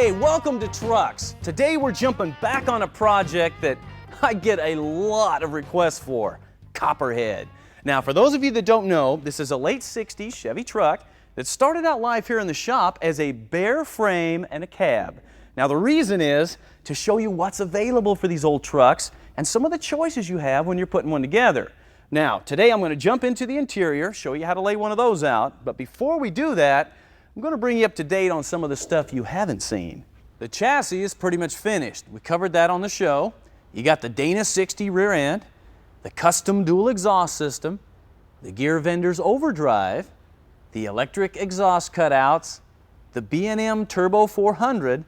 Hey, welcome to Trucks. Today we're jumping back on a project that I get a lot of requests for, Copperhead. Now, for those of you that don't know, this is a late 60s Chevy truck that started out live here in the shop as a bare frame and a cab. Now, the reason is to show you what's available for these old trucks and some of the choices you have when you're putting one together. Now, today I'm going to jump into the interior, show you how to lay one of those out, but before we do that, I'm going to bring you up to date on some of the stuff you haven't seen. The chassis is pretty much finished. We covered that on the show. You got the Dana 60 rear end, the custom dual exhaust system, the gear vendor's overdrive, the electric exhaust cutouts, the B&M Turbo 400,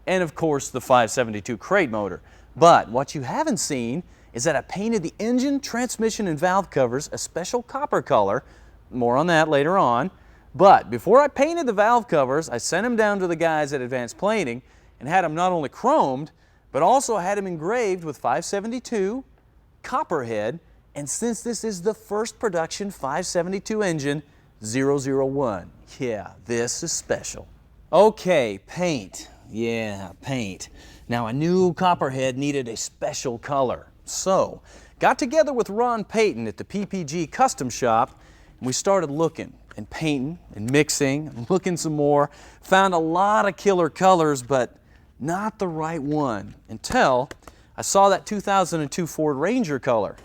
and of course the 572 crate motor. But what you haven't seen is that I painted the engine, transmission, and valve covers a special copper color. More on that later on. But before I painted the valve covers, I sent them down to the guys at Advanced Plating and had them not only chromed, but also had them engraved with 572, Copperhead, and since this is the first production 572 engine, 001. Yeah, this is special. Okay, paint. Yeah, paint. Now I knew Copperhead needed a special color. So, got together with Ron Payton at the PPG Custom Shop, and we started looking and painting and mixing and looking some more. Found a lot of killer colors, but not the right one until I saw that 2002 Ford Ranger color.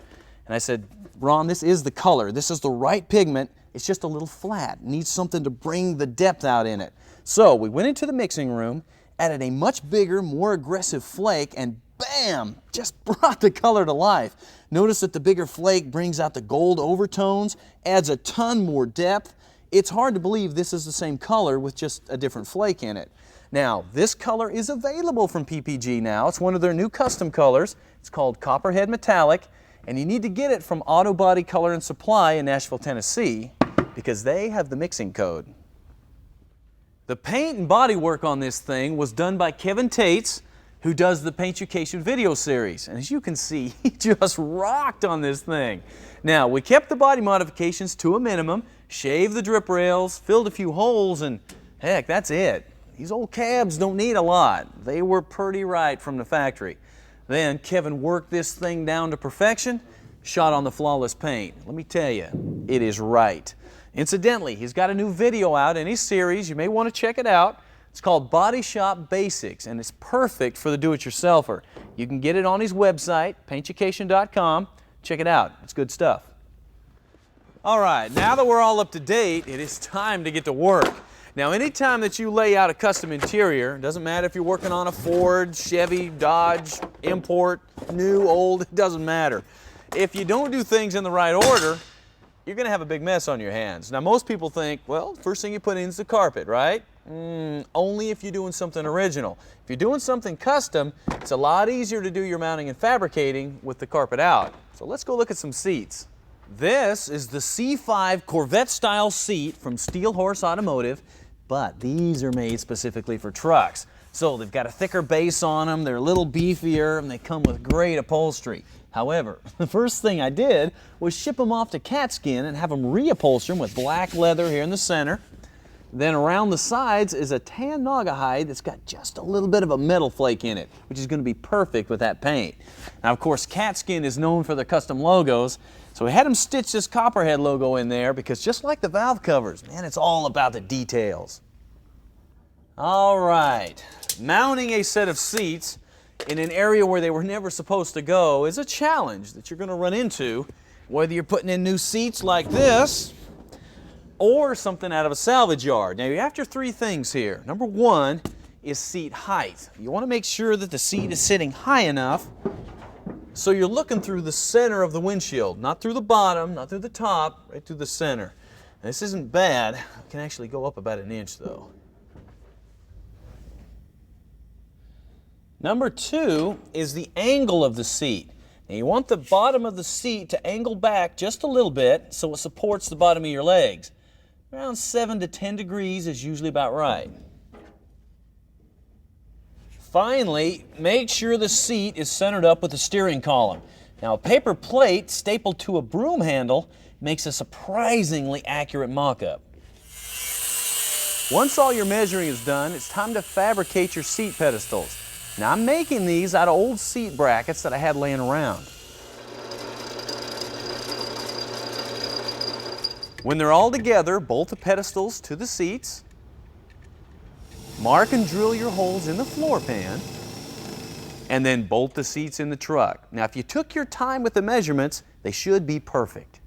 And I said, Ron, this is the color. This is the right pigment. It's just a little flat. It needs something to bring the depth out in it. So we went into the mixing room, added a much bigger, more aggressive flake, and bam, just brought the color to life. Notice that the bigger flake brings out the gold overtones, adds a ton more depth. It's hard to believe this is the same color with just a different flake in it. Now, this color is available from PPG now. It's one of their new custom colors. It's called Copperhead Metallic, and you need to get it from Auto Body Color and Supply in Nashville, Tennessee, because they have the mixing code. The paint and body work on this thing was done by Kevin Tates, who does the Paintucation video series. And as you can see, he just rocked on this thing. Now, we kept the body modifications to a minimum, shaved the drip rails, filled a few holes, and heck, that's it. These old cabs don't need a lot. They were pretty right from the factory. Then Kevin worked this thing down to perfection, shot on the flawless paint. Let me tell you, it is right. Incidentally, he's got a new video out in his series. You may want to check it out. It's called Body Shop Basics, and it's perfect for the do-it-yourselfer. You can get it on his website, paintucation.com. Check it out. It's good stuff. All right, now that we're all up to date, it is time to get to work. Now, anytime that you lay out a custom interior, doesn't matter if you're working on a Ford, Chevy, Dodge, import, new, old, it doesn't matter. If you don't do things in the right order, you're going to have a big mess on your hands. Now, most people think, well, first thing you put in is the carpet, right? Only if you're doing something original. If you're doing something custom, it's a lot easier to do your mounting and fabricating with the carpet out. So let's go look at some seats. This is the C5 Corvette-style seat from Steel Horse Automotive, but these are made specifically for trucks. So they've got a thicker base on them, they're a little beefier, and they come with great upholstery. However, the first thing I did was ship them off to Catskin and have them reupholster them with black leather here in the center. Then around the sides is a tan Naugahyde that's got just a little bit of a metal flake in it, which is going to be perfect with that paint. Now, of course, Catskin is known for their custom logos, so we had them stitch this Copperhead logo in there because just like the valve covers, man, it's all about the details. All right, mounting a set of seats in an area where they were never supposed to go is a challenge that you're going to run into, whether you're putting in new seats like this or something out of a salvage yard. Now, you're after three things here. Number one is seat height. You want to make sure that the seat is sitting high enough so you're looking through the center of the windshield, not through the bottom, not through the top, right through the center. Now, this isn't bad. It can actually go up about 1 inch though. Number two is the angle of the seat. Now, you want the bottom of the seat to angle back just a little bit so it supports the bottom of your legs. Around 7 to 10 degrees is usually about right. Finally, make sure the seat is centered up with the steering column. Now, a paper plate stapled to a broom handle makes a surprisingly accurate mock-up. Once all your measuring is done, it's time to fabricate your seat pedestals. Now I'm making these out of old seat brackets that I had laying around. When they're all together, bolt the pedestals to the seats. Mark and drill your holes in the floor pan. And then bolt the seats in the truck. Now if you took your time with the measurements, they should be perfect.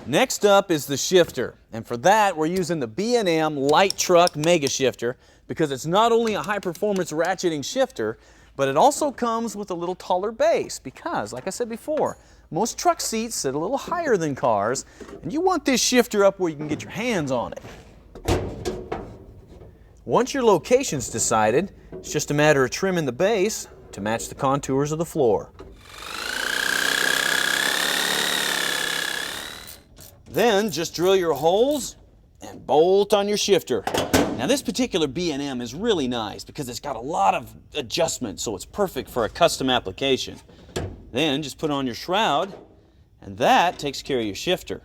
Next up is the shifter. And for that, we're using the B&M Light Truck Mega Shifter because it's not only a high-performance ratcheting shifter, but it also comes with a little taller base because, like I said before, most truck seats sit a little higher than cars, and you want this shifter up where you can get your hands on it. Once your location's decided, it's just a matter of trimming the base to match the contours of the floor. Then just drill your holes and bolt on your shifter. Now this particular B&M is really nice because it's got a lot of adjustments, so it's perfect for a custom application. Then just put on your shroud, and that takes care of your shifter.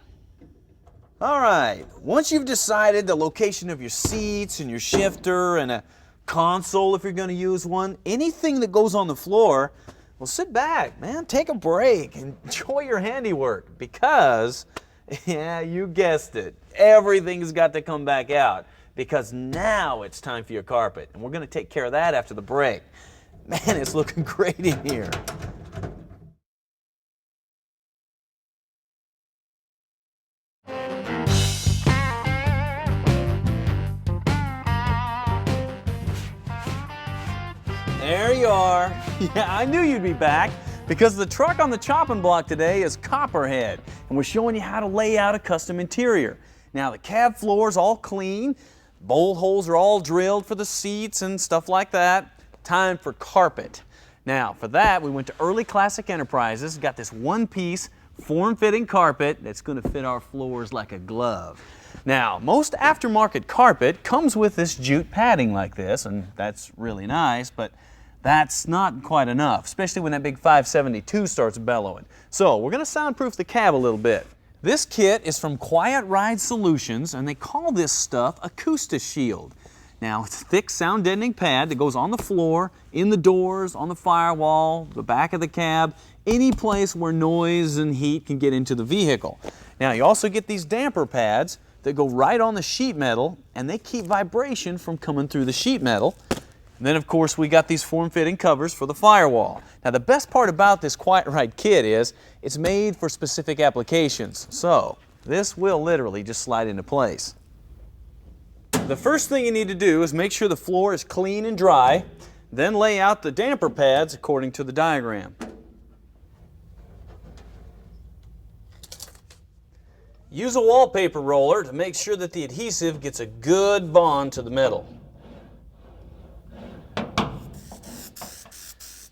All right, once you've decided the location of your seats and your shifter and a console if you're going to use one, anything that goes on the floor, well, sit back, man, take a break, and enjoy your handiwork because, yeah, you guessed it, everything's got to come back out because now it's time for your carpet, and we're going to take care of that after the break. Man, it's looking great in here. There you are. Yeah, I knew you'd be back because the truck on the chopping block today is Copperhead, and we're showing you how to lay out a custom interior. Now the cab floor is all clean, bolt holes are all drilled for the seats and stuff like that. Time for carpet. Now for that we went to Early Classic Enterprises, got this one-piece form-fitting carpet that's going to fit our floors like a glove. Now, most aftermarket carpet comes with this jute padding like this, and that's really nice, but that's not quite enough, especially when that big 572 starts bellowing. So we're going to soundproof the cab a little bit. This kit is from Quiet Ride Solutions, and they call this stuff Acoustic Shield. Now, it's a thick sound deadening pad that goes on the floor, in the doors, on the firewall, the back of the cab, any place where noise and heat can get into the vehicle. Now, you also get these damper pads that go right on the sheet metal, and they keep vibration from coming through the sheet metal. And then, of course, we got these form-fitting covers for the firewall. Now, the best part about this Quiet Ride kit is it's made for specific applications. So, this will literally just slide into place. The first thing you need to do is make sure the floor is clean and dry, then lay out the damper pads according to the diagram. Use a wallpaper roller to make sure that the adhesive gets a good bond to the metal.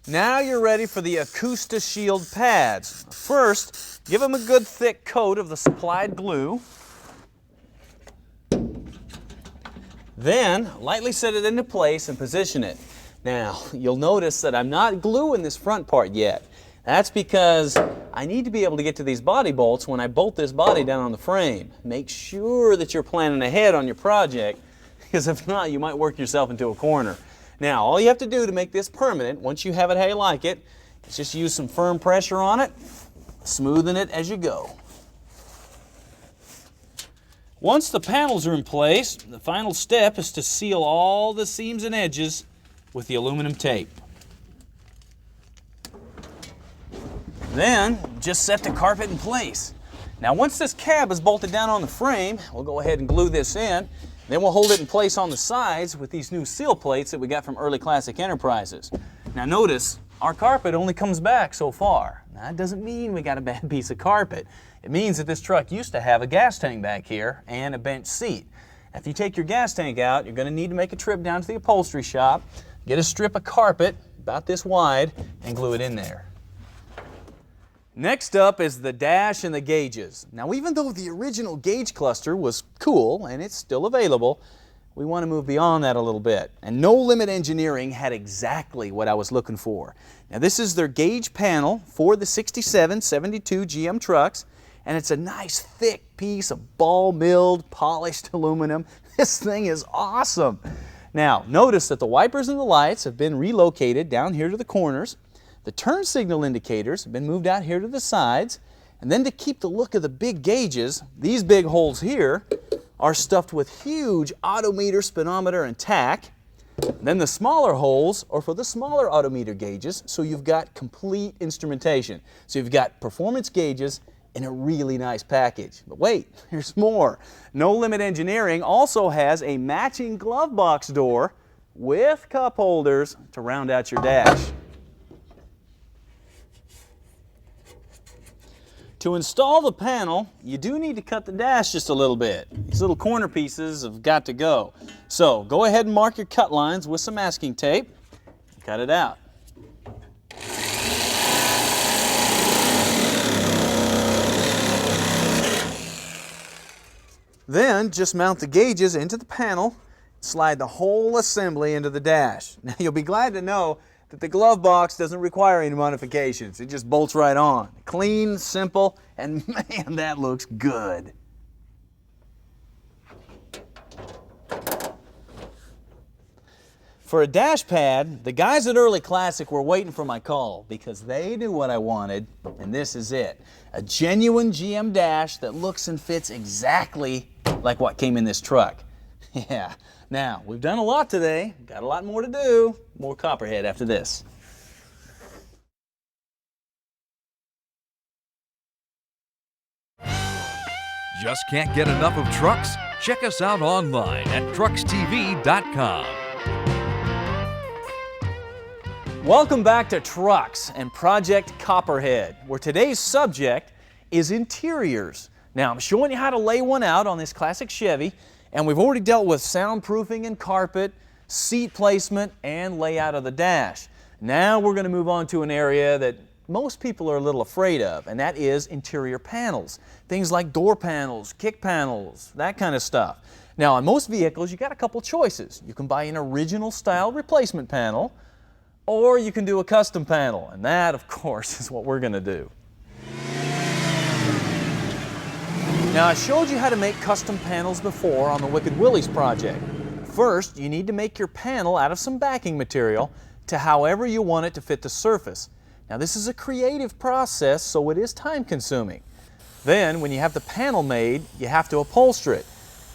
Now you're ready for the Acoustic Shield pads. First, give them a good thick coat of the supplied glue. Then, lightly set it into place and position it. Now, you'll notice that I'm not gluing this front part yet. That's because I need to be able to get to these body bolts when I bolt this body down on the frame. Make sure that you're planning ahead on your project, because if not, you might work yourself into a corner. Now, all you have to do to make this permanent, once you have it how you like it, is just use some firm pressure on it, smoothing it as you go. Once the panels are in place, the final step is to seal all the seams and edges with the aluminum tape. Then, just set the carpet in place. Now, once this cab is bolted down on the frame, we'll go ahead and glue this in. Then we'll hold it in place on the sides with these new seal plates that we got from Early Classic Enterprises. Now notice, our carpet only comes back so far. Now, that doesn't mean we got a bad piece of carpet. It means that this truck used to have a gas tank back here and a bench seat. If you take your gas tank out, you're going to need to make a trip down to the upholstery shop, get a strip of carpet about this wide, and glue it in there. Next up is the dash and the gauges. Now, even though the original gauge cluster was cool and it's still available, we want to move beyond that a little bit. And No Limit Engineering had exactly what I was looking for. Now, this is their gauge panel for the 67, 72 GM trucks, and it's a nice thick piece of ball milled, polished aluminum. This thing is awesome. Now, notice that the wipers and the lights have been relocated down here to the corners. The turn signal indicators have been moved out here to the sides. And then to keep the look of the big gauges, these big holes here are stuffed with huge odometer, speedometer, and tach. And then the smaller holes are for the smaller odometer gauges, so you've got complete instrumentation. So you've got performance gauges in a really nice package. But wait, there's more. No Limit Engineering also has a matching glove box door with cup holders to round out your dash. To install the panel, you do need to cut the dash just a little bit. These little corner pieces have got to go. So go ahead and mark your cut lines with some masking tape. Cut it out. Then just mount the gauges into the panel, slide the whole assembly into the dash. Now you'll be glad to know that the glove box doesn't require any modifications. It just bolts right on. Clean, simple, and man, that looks good. For a dash pad, the guys at Early Classic were waiting for my call because they knew what I wanted, and this is it. A genuine GM dash that looks and fits exactly like what came in this truck. Yeah. Now, we've done a lot today, got a lot more to do. More Copperhead after this. Just can't get enough of trucks? Check us out online at truckstv.com. Welcome back to Trucks and Project Copperhead, where today's subject is interiors. Now, I'm showing you how to lay one out on this classic Chevy, and we've already dealt with soundproofing and carpet, seat placement, and layout of the dash. Now we're going to move on to an area that most people are a little afraid of, and that is interior panels. Things like door panels, kick panels, that kind of stuff. Now, on most vehicles, you got a couple choices. You can buy an original style replacement panel, or you can do a custom panel, and that, of course, is what we're going to do. Now, I showed you how to make custom panels before on the Wicked Willie's project. First, you need to make your panel out of some backing material to however you want it to fit the surface. Now, this is a creative process, so it is time-consuming. Then, when you have the panel made, you have to upholster it.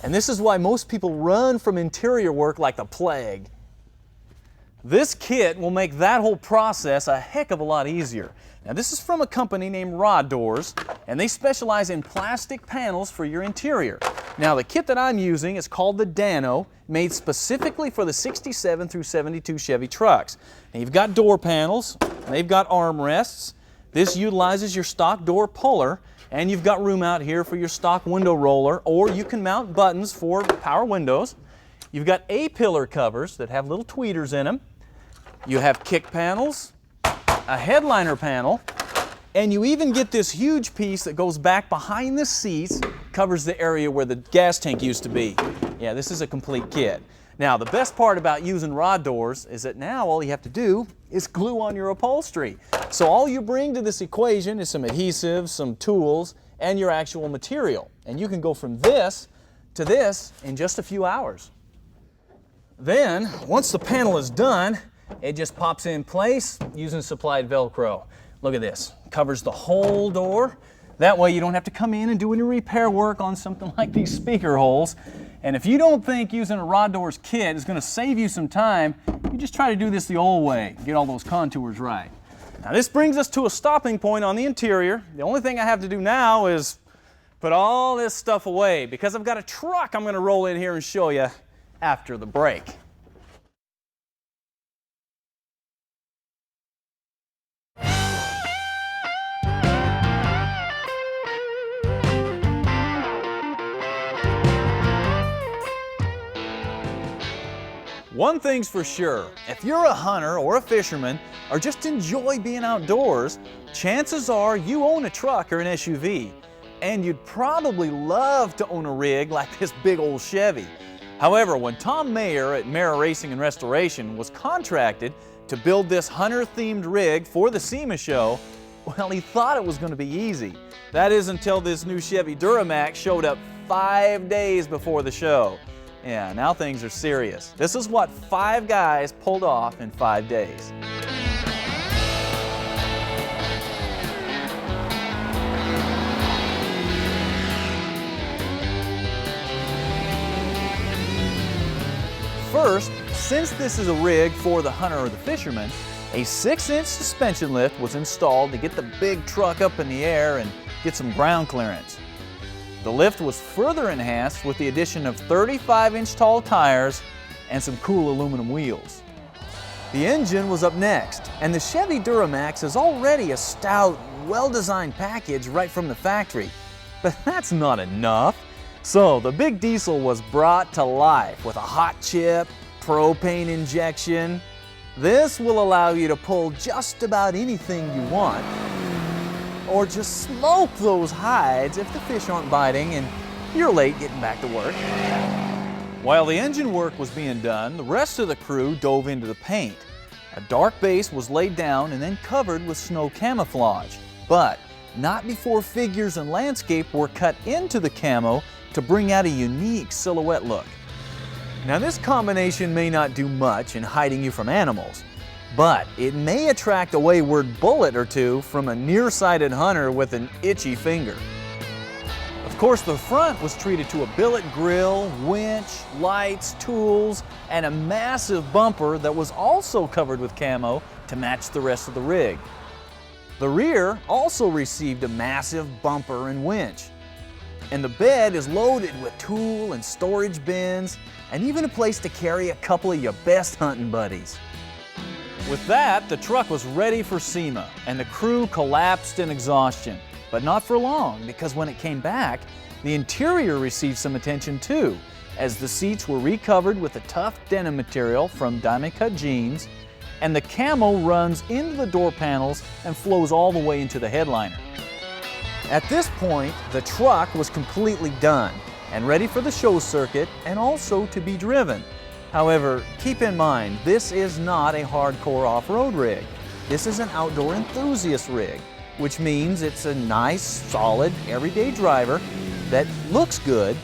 And this is why most people run from interior work like the plague. This kit will make that whole process a heck of a lot easier. Now, this is from a company named Rod Doors, and they specialize in plastic panels for your interior. Now, the kit that I'm using is called the Dano, made specifically for the 67 through 72 Chevy trucks. Now, you've got door panels, they've got armrests. This utilizes your stock door puller, and you've got room out here for your stock window roller, or you can mount buttons for power windows. You've got A-pillar covers that have little tweeters in them. You have kick panels, a headliner panel, and you even get this huge piece that goes back behind the seats, covers the area where the gas tank used to be. Yeah, this is a complete kit. Now, the best part about using Rod Doors is that now all you have to do is glue on your upholstery. So all you bring to this equation is some adhesive, some tools, and your actual material. And you can go from this to this in just a few hours. Then, once the panel is done, it just pops in place using supplied Velcro. Look at this. Covers the whole door. That way you don't have to come in and do any repair work on something like these speaker holes. And if you don't think using a Rod Doors kit is going to save you some time, you just try to do this the old way. Get all those contours right. Now, this brings us to a stopping point on the interior. The only thing I have to do now is put all this stuff away because I've got a truck I'm going to roll in here and show you after the break. One thing's for sure, if you're a hunter or a fisherman or just enjoy being outdoors, chances are you own a truck or an SUV. And you'd probably love to own a rig like this big old Chevy. However, when Tom Mayer at Mayer Racing and Restoration was contracted to build this hunter-themed rig for the SEMA show, Well, he thought it was going to be easy. That is until this new Chevy Duramax showed up 5 days before the show. Yeah, now things are serious. This is what 5 guys pulled off in 5 days. First, since this is a rig for the hunter or the fisherman, a 6-inch suspension lift was installed to get the big truck up in the air and get some ground clearance. The lift was further enhanced with the addition of 35-inch tall tires and some cool aluminum wheels. The engine was up next, and the Chevy Duramax is already a stout, well-designed package right from the factory. But that's not enough. So the big diesel was brought to life with a hot chip, propane injection. This will allow you to pull just about anything you want, or just smoke those hides if the fish aren't biting and you're late getting back to work. While the engine work was being done, the rest of the crew dove into the paint. A dark base was laid down and then covered with snow camouflage, but not before figures and landscape were cut into the camo to bring out a unique silhouette look. Now this combination may not do much in hiding you from animals, but it may attract a wayward bullet or two from a nearsighted hunter with an itchy finger. Of course, the front was treated to a billet grill, winch, lights, tools, and a massive bumper that was also covered with camo to match the rest of the rig. The rear also received a massive bumper and winch. And the bed is loaded with tool and storage bins, and even a place to carry a couple of your best hunting buddies. With that, the truck was ready for SEMA, and the crew collapsed in exhaustion. But not for long, because when it came back, the interior received some attention too, as the seats were recovered with a tough denim material from diamond cut jeans, and the camo runs into the door panels and flows all the way into the headliner. At this point, the truck was completely done and ready for the show circuit and also to be driven. However, keep in mind, this is not a hardcore off-road rig. This is an outdoor enthusiast rig, which means it's a nice, solid, everyday driver that looks good,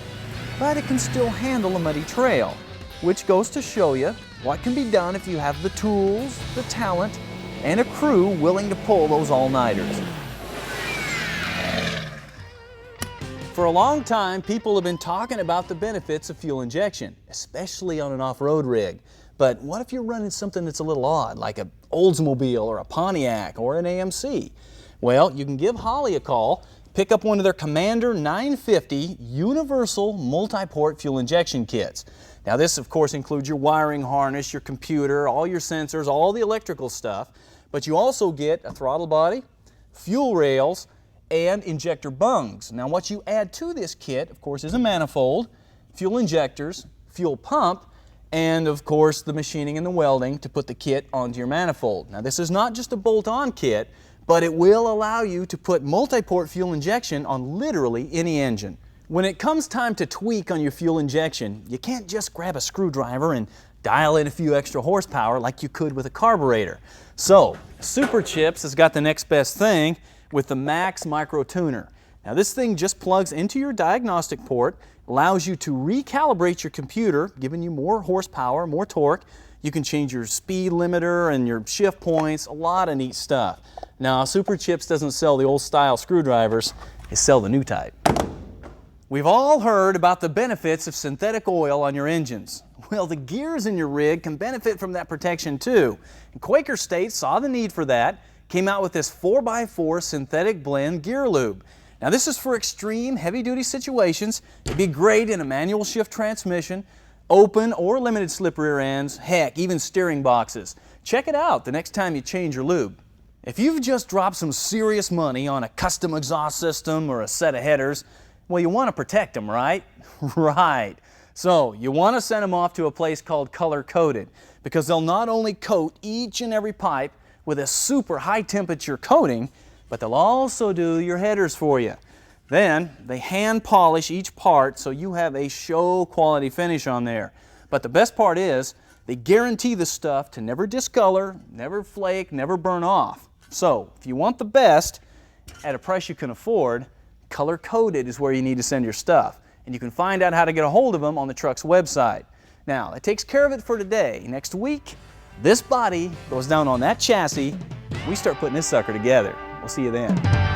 but it can still handle a muddy trail, which goes to show you what can be done if you have the tools, the talent, and a crew willing to pull those all-nighters. For a long time, people have been talking about the benefits of fuel injection, especially on an off-road rig. But what if you're running something that's a little odd, like an Oldsmobile or a Pontiac or an AMC? Well, you can give Holly a call, pick up one of their Commander 950 Universal Multi-Port Fuel Injection Kits. Now this, of course, includes your wiring harness, your computer, all your sensors, all the electrical stuff, but you also get a throttle body, fuel rails, and injector bungs. Now what you add to this kit, of course, is a manifold, fuel injectors, fuel pump, and of course the machining and the welding to put the kit onto your manifold. Now this is not just a bolt-on kit, but it will allow you to put multi-port fuel injection on literally any engine. When it comes time to tweak on your fuel injection, you can't just grab a screwdriver and dial in a few extra horsepower like you could with a carburetor. So, Super Chips has got the next best thing with the Max Micro Tuner. Now this thing just plugs into your diagnostic port, allows you to recalibrate your computer, giving you more horsepower, more torque. You can change your speed limiter and your shift points, a lot of neat stuff. Now Super Chips doesn't sell the old style screwdrivers, they sell the new type. We've all heard about the benefits of synthetic oil on your engines. Well, the gears in your rig can benefit from that protection too. And Quaker State saw the need for that, came out with this 4x4 synthetic blend gear lube. Now this is for extreme heavy-duty situations. It'd be great in a manual shift transmission, open or limited slip rear ends, heck, even steering boxes. Check it out the next time you change your lube. If you've just dropped some serious money on a custom exhaust system or a set of headers, well, you want to protect them, right? Right. So you want to send them off to a place called Color Coated, because they'll not only coat each and every pipe with a super high temperature coating, but they'll also do your headers for you. Then they hand polish each part so you have a show quality finish on there. But the best part is they guarantee the stuff to never discolor, never flake, never burn off. So if you want the best at a price you can afford, color coded is where you need to send your stuff. And you can find out how to get a hold of them on the truck's website. Now, that takes care of it for today. Next week, this body goes down on that chassis. We start putting this sucker together. We'll see you then.